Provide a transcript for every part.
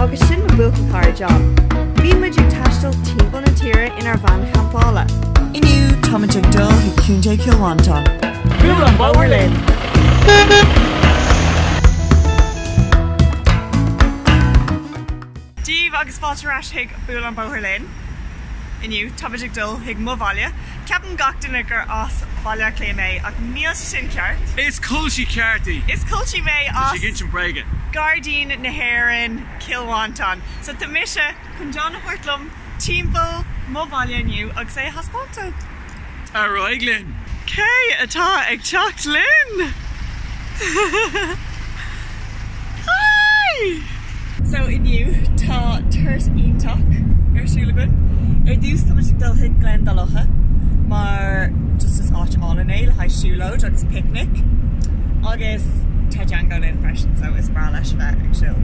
agus sin na Bóthar John. Bhí muid ag taistil timpeall na tíre inar bhean champála. Inniu táiméid ag dul ag cúntaí Cill Mhantáin. Buail an Bóthar linn. Díomh agus Bóthar ais ag Buail an Bóthar linn. Inniu táiméid ag dul ag mo bhaile. Ceapan gach duine gur as bhaile clé mé ach níl sin ceart. Is cultí ceartaí. Is cultí mé as Is gin sin breagan. Guardian na Héireann Cill Mhantáin. So tá mise chun John Hortlum timpeall mo bhaile inniu agus é haspáta. Tá roiglin. Cé atá ag teacht linn. Hi! So inniu tá tuairt ionach siúlagan. Dús táiméid ag dul ag Glendalocha, mar just is áiteáil in é le haid siúlóid agus picnic. Agus tá Django linn freisin, so is bra leis bheith ag siúl.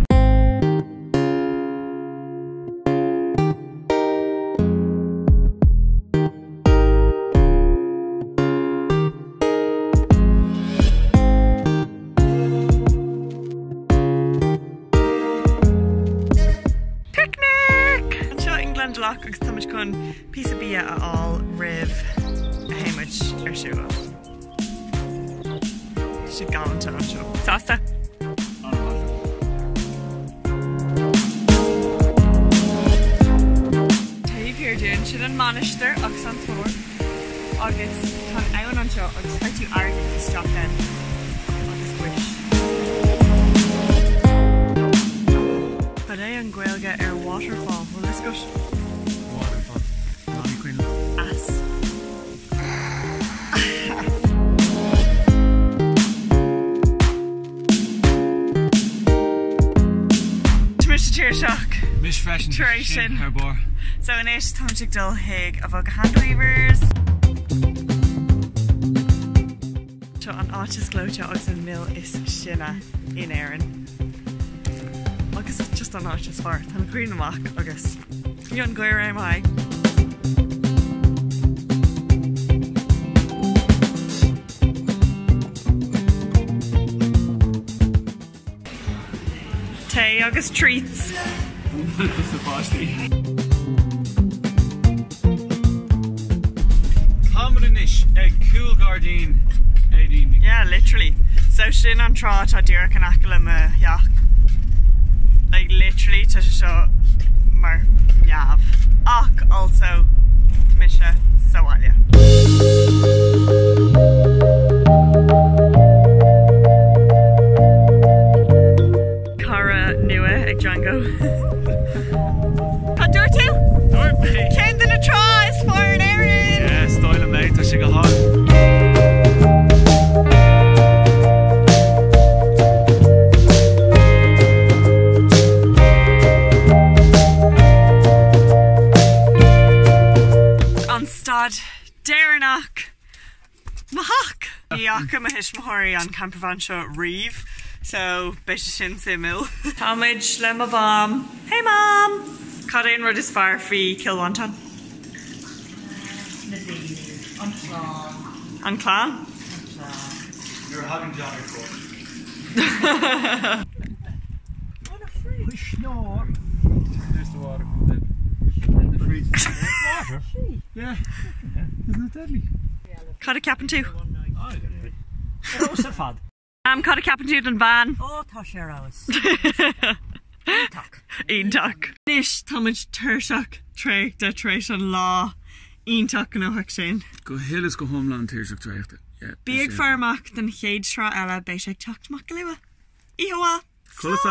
Glendaloch agus táiméid chun píosa bia a all ribh a héimeid siúla. Si galanta an seo. Sásta? Taobh Éadaoin sin an manister agus an tóir agus tá Éadaoin an seo agus chuir tú aird isteach den agus buis. Ba é an Gaeilge ar waterfall. Well, let's go. Waterfall. Nani Queen. As. Mr. Tearshock. Miss Freisin. Freisin. Her bar. So in it, táiméid ag dul ag a bhag hand weavers. Tá an áitis glóte agus an mill is sinna in Éireann. Agus it's just an áitis far. Tá na cuireann amach agus bhí an gcuir é mai. Tay agus treats. That's a pasty. Commodinish, a cool Guardian. Yeah, literally. So sin an trá tá díreach an acail me yacht. Like literally tá seo mar neamh. Ach also mise sahaile. Cara nua ag Django. Tá dúir tú? Dúir mé. Cén den na trá is far an Éireann. Yeah, stoil mé tá si go há. Déireannach Mahach Níach am a hisismthirí an campervan seo riomh, so beis sin simú. Táid le a bham. Hey mom! Cad éon rud is fearr faoi Cill Mhantáin? An clán. An clán? You're having John before. What a freak. We snore. There's the water from the freezer. Water? Yeah. Isn't it deadly? Cad a capan tú? What was the fad? Cad a capan tú den van. Oh, tá sé rawas. Ionach. Nis táid tuirseach tréach de trééis an lá ionach an óhaach sin. Go hillis go homeland teirseach tréachta. Bíag fearmach den chéad srá eile béis ag teachtach go leibh. Ihuaá. Cool as